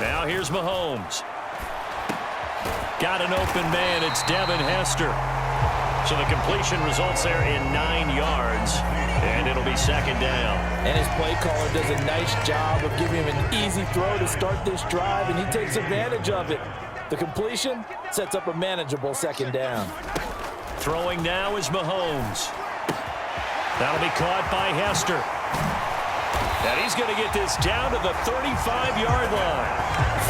Now here's Mahomes. Got an open man. It's Devin Hester. So the completion results there in 9 yards, and it'll be second down. And his play caller does a nice job of giving him an easy throw to start this drive, and he takes advantage of it. The completion sets up a manageable second down. Throwing now is Mahomes. That'll be caught by Hester. And he's going to get this down to the 35-yard line.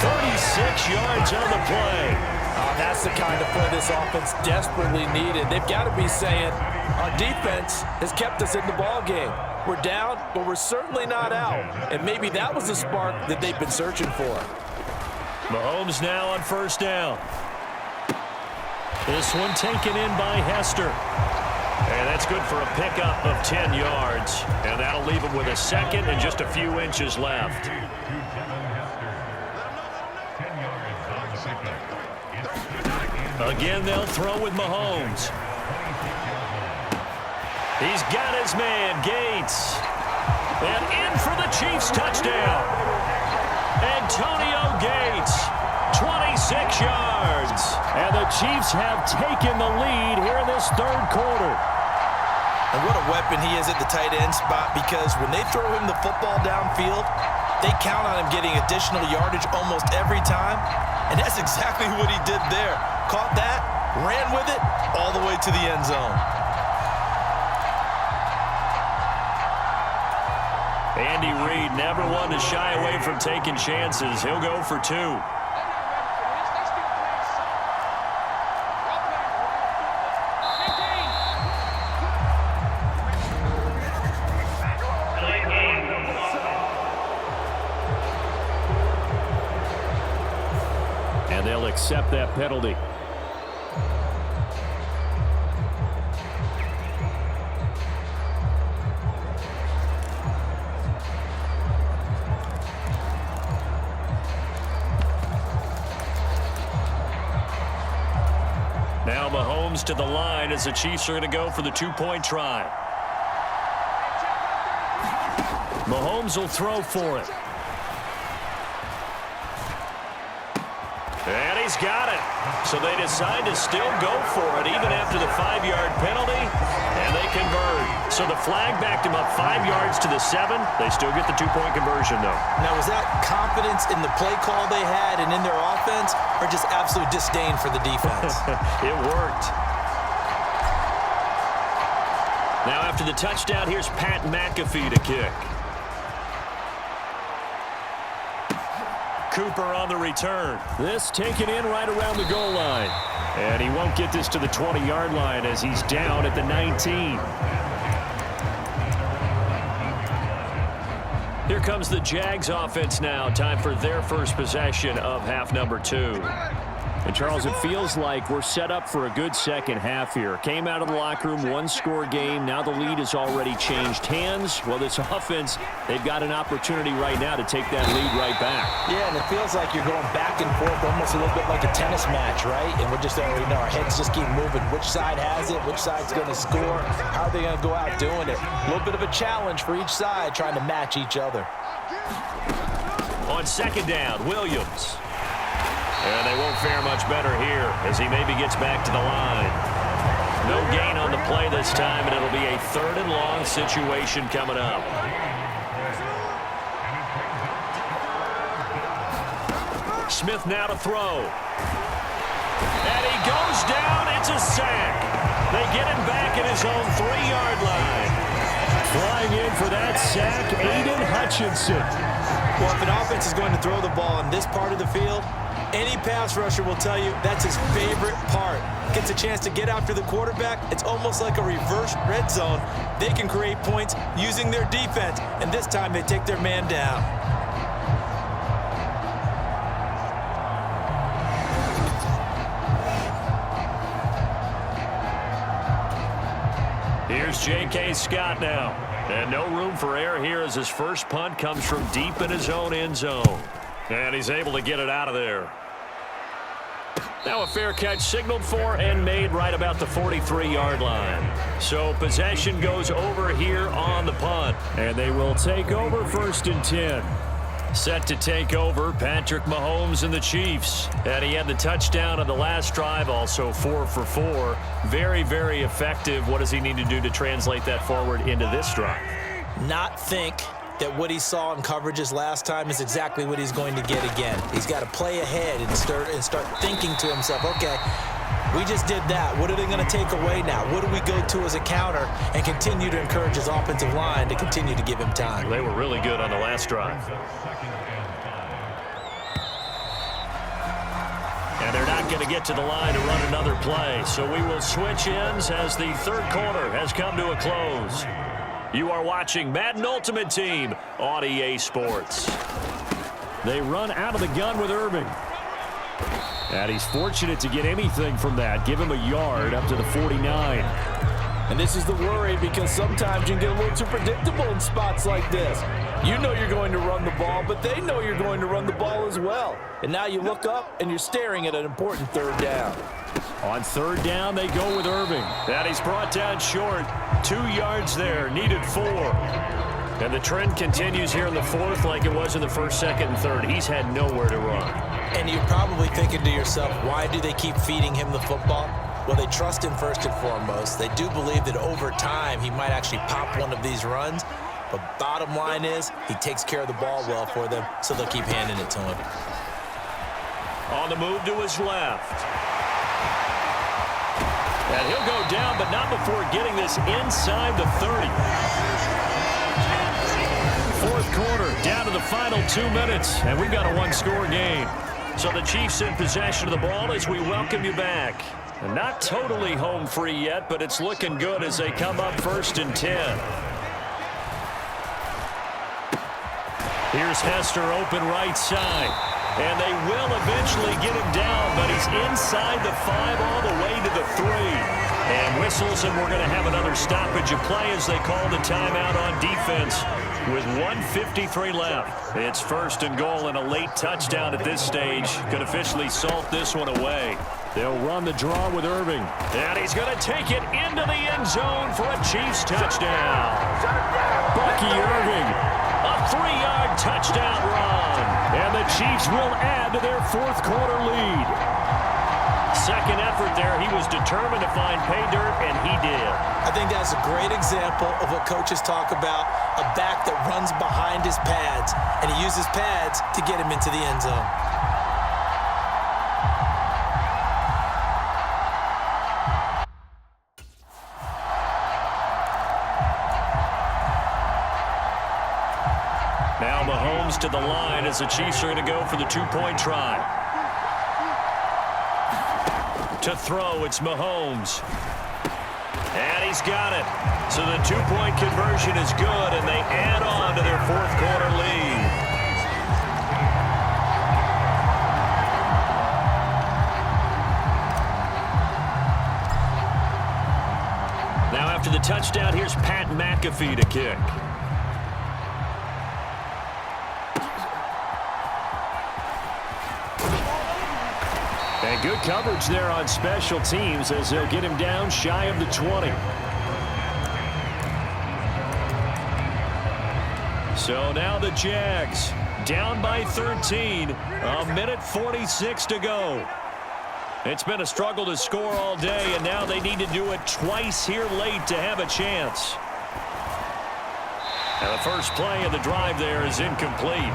36 yards on the play. That's the kind of play this offense desperately needed. They've got to be saying, our defense has kept us in the ballgame. We're down, but we're certainly not out. And maybe that was the spark that they've been searching for. Mahomes now on first down. This one taken in by Hester. And that's good for a pickup of 10 yards. And that'll leave him with a second and just a few inches left. Again, they'll throw with Mahomes. He's got his man, Gates. And in for the Chiefs touchdown. Antonio Gates, 26 yards. And the Chiefs have taken the lead here in this third quarter. And what a weapon he is at the tight end spot, because when they throw him the football downfield, they count on him getting additional yardage almost every time. And that's exactly what he did there. Caught that, ran with it, all the way to the end zone. Andy Reid never one to shy away from taking chances. He'll go for 2. And they'll accept that penalty. Now Mahomes to the line as the Chiefs are going to go for the 2-point try. Mahomes will throw for it. And he's got it. So they decide to still go for it even after the 5-yard penalty, and they convert. So the flag backed him up 5 yards to the 7. They still get the 2-point conversion, though. Now, was that confidence in the play call they had and in their offense, or just absolute disdain for the defense? It worked. Now after the touchdown, here's Pat McAfee to kick. Cooper on the return. This taken in right around the goal line. And he won't get this to the 20-yard line as he's down at the 19. Here comes the Jags offense now. Time for their first possession of half number 2. And, Charles, it feels like we're set up for a good second half here. Came out of the locker room, one-score game. Now the lead has already changed hands. Well, this offense, they've got an opportunity right now to take that lead right back. Yeah, and it feels like you're going back and forth almost a little bit like a tennis match, right? And we're just already know our heads just keep moving. Which side has it? Which side's going to score? How are they going to go out doing it? A little bit of a challenge for each side trying to match each other. On second down, Williams. And they won't fare much better here as he maybe gets back to the line. No gain on the play this time, and it'll be a 3rd and long situation coming up. Smith now to throw. And he goes down. It's a sack. They get him back at his own 3-yard line. Flying in for that sack, Aiden Hutchinson. Well, if an offense is going to throw the ball in this part of the field, any pass rusher will tell you that's his favorite part. Gets a chance to get after the quarterback. It's almost like a reverse red zone. They can create points using their defense, and this time they take their man down. Here's J.K. Scott now. And no room for error here as his first punt comes from deep in his own end zone. And he's able to get it out of there. Now a fair catch signaled for and made right about the 43-yard line. So possession goes over here on the punt. And they will take over 1st and 10. Set to take over, Patrick Mahomes and the Chiefs. And he had the touchdown on the last drive, also 4 for 4. Very, very effective. What does he need to do to translate that forward into this drive? Not think that what he saw in coverages last time is exactly what he's going to get again. He's got to play ahead and start thinking to himself, okay, we just did that. What are they going to take away now? What do we go to as a counter? And continue to encourage his offensive line to continue to give him time. They were really good on the last drive. And they're not going to get to the line to run another play. So we will switch ends as the third quarter has come to a close. You are watching Madden Ultimate Team on EA Sports. They run out of the gun with Irving. And he's fortunate to get anything from that. Give him a yard up to the 49. And this is the worry, because sometimes you can get a little too predictable in spots like this. You know you're going to run the ball, but they know you're going to run the ball as well. And now you look up and you're staring at an important third down. On third down, they go with Irving. And he's brought down short. 2 yards there, needed 4. And the trend continues here in the fourth like it was in the first, second, and third. He's had nowhere to run. And you're probably thinking to yourself, why do they keep feeding him the football? Well, they trust him first and foremost. They do believe that over time he might actually pop one of these runs. But bottom line is he takes care of the ball well for them, so they'll keep handing it to him. On the move to his left. And he'll go down, but not before getting this inside the 30. Fourth quarter, down to the final 2 minutes, and we've got a one-score game. So the Chiefs in possession of the ball as we welcome you back. And not totally home free yet, but it's looking good as they come up 1st and 10. Here's Hester open right side. And they will eventually get him down, but he's inside the 5 all the way to the 3. And whistles, and we're going to have another stoppage of play as they call the timeout on defense with 1:53 left. It's 1st and goal and a late touchdown at this stage. Could officially salt this one away. They'll run the draw with Irving. And he's going to take it into the end zone for a Chiefs touchdown. Bucky Irving, a 3-yard touchdown run. And the Chiefs will add to their fourth quarter lead. Second effort there. He was determined to find pay dirt, and he did. I think that's a great example of what coaches talk about, a back that runs behind his pads, and he uses pads to get him into the end zone. Now Mahomes to the line as the Chiefs are going to go for the 2-point try. To throw, it's Mahomes. And he's got it. So the 2-point conversion is good, and they add on to their fourth quarter lead. Now after the touchdown, here's Pat McAfee to kick. And good coverage there on special teams as they'll get him down shy of the 20. So now the Jags down by 13. A minute 46 to go. It's been a struggle to score all day, and now they need to do it twice here late to have a chance. And the first play of the drive there is incomplete.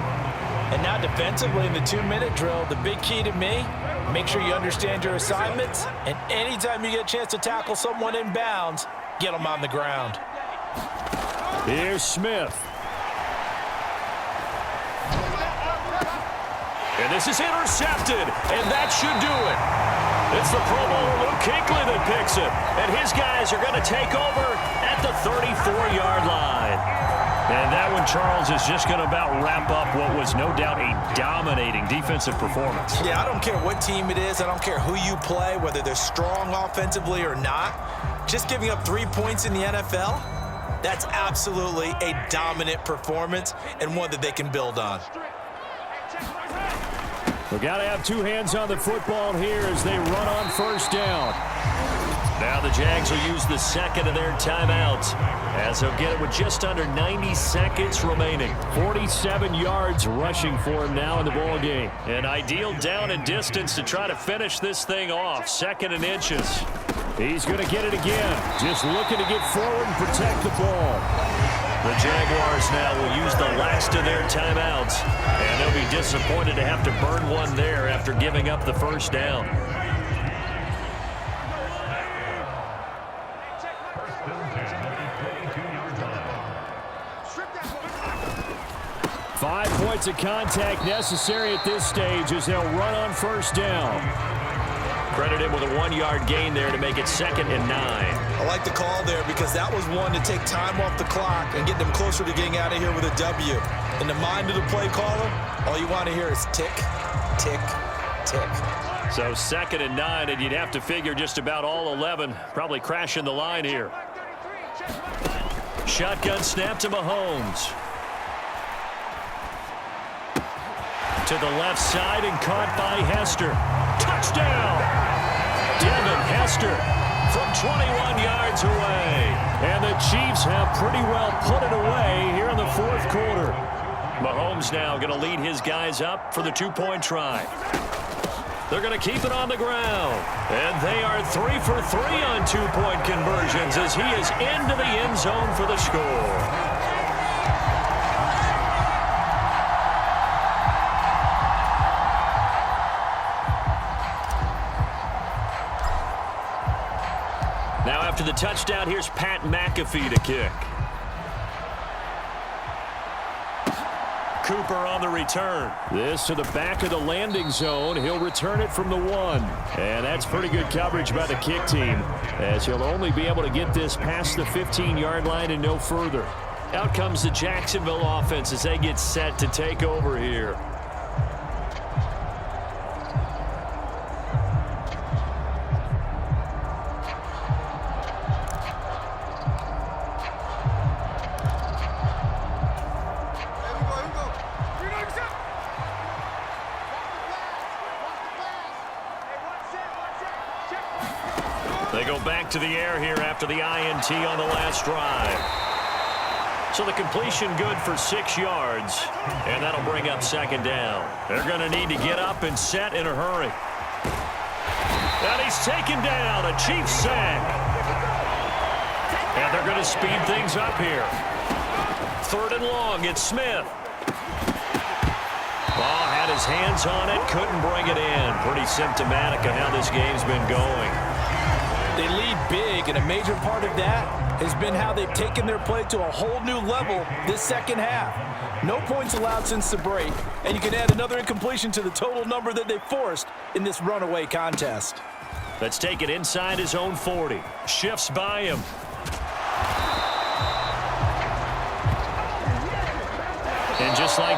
And now defensively in the 2-minute drill, the big key to me, make sure you understand your assignments, and anytime you get a chance to tackle someone in bounds, get them on the ground. Here's Smith. And this is intercepted, and that should do it. It's the Pro Bowler Luke Kuechly that picks it, and his guys are going to take over at the 34-yard line. And that one, Charles, is just going to about wrap up what was no doubt a dominating defensive performance. Yeah, I don't care what team it is. I don't care who you play, whether they're strong offensively or not. Just giving up 3 points in the NFL, that's absolutely a dominant performance and one that they can build on. We've got to have two hands on the football here as they run on first down. Now the Jags will use the second of their timeouts as they'll get it with just under 90 seconds remaining. 47 yards rushing for him now in the ball game. An ideal down and distance to try to finish this thing off. 2nd and inches. He's going to get it again. Just looking to get forward and protect the ball. The Jaguars now will use the last of their timeouts, and they'll be disappointed to have to burn one there after giving up the first down. 5 points of contact necessary at this stage as they'll run on first down. Credit him with a 1-yard gain there to make it 2nd and 9. I like the call there because that was one to take time off the clock and get them closer to getting out of here with a W. In the mind of the play caller, all you want to hear is tick, tick, tick. So 2nd and 9, and you'd have to figure just about all 11 probably crashing the line here. Shotgun snap to Mahomes. To the left side and caught by Hester. Touchdown! Devin Hester from 21 yards away. And the Chiefs have pretty well put it away here in the 4th quarter. Mahomes now going to lead his guys up for the 2-point try. They're going to keep it on the ground. And they are 3 for 3 on 2-point conversions as he is into the end zone for the score. Now after the touchdown, here's Pat McAfee to kick. Cooper on the return. This to the back of the landing zone. He'll return it from the 1. And that's pretty good coverage by the kick team, as he'll only be able to get this past the 15-yard line and no further. Out comes the Jacksonville offense as they get set to take over here. They go back to the air here after the INT on the last drive. So the completion good for 6 yards, and that'll bring up 2nd down. They're going to need to get up and set in a hurry. And he's taken down, a Chiefs sack. And they're going to speed things up here. 3rd and long, it's Smith. Ball had his hands on it, couldn't bring it in. Pretty symptomatic of how this game's been going. They lead big, and a major part of that has been how they've taken their play to a whole new level this second half. No points allowed since the break, and you can add another incompletion to the total number that they forced in this runaway contest. Let's take it inside his own 40. Shifts by him. And just like